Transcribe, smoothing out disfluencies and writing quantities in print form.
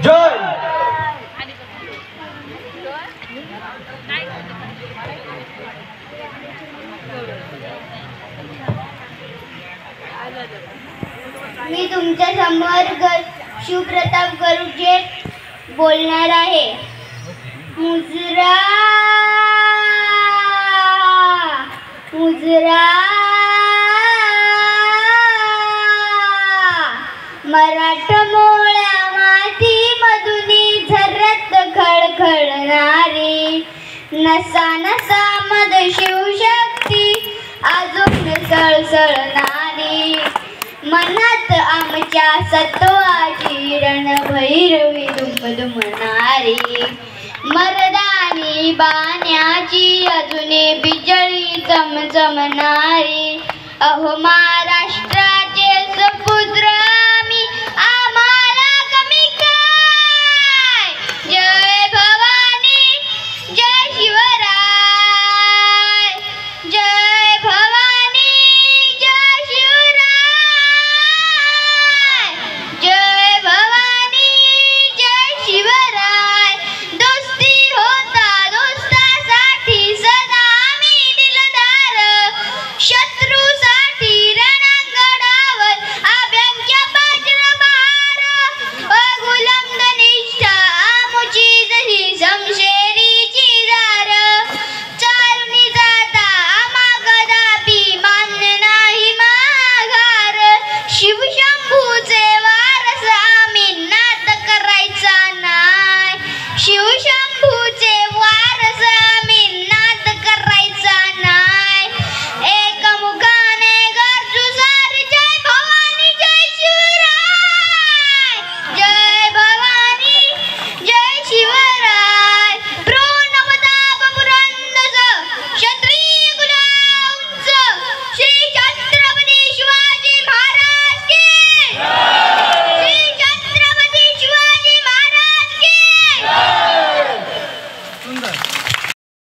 जय मी तुमच्या समोर शिवप्रताप गरुडे बोलणार आहे. मुजरा मुजरा मराठमोळ्या मातीमधुनी झरत खळखळणारी नसा नसा मध शिवशक्ती अजून सळसळणारी मनात आमच्या सत्वाची रणभैरवी दुमदुमणारी मर्दानी बाण्याची अजूने बिजळी चमचमणारी अहो महाराष्ट्राचे सुपुत्र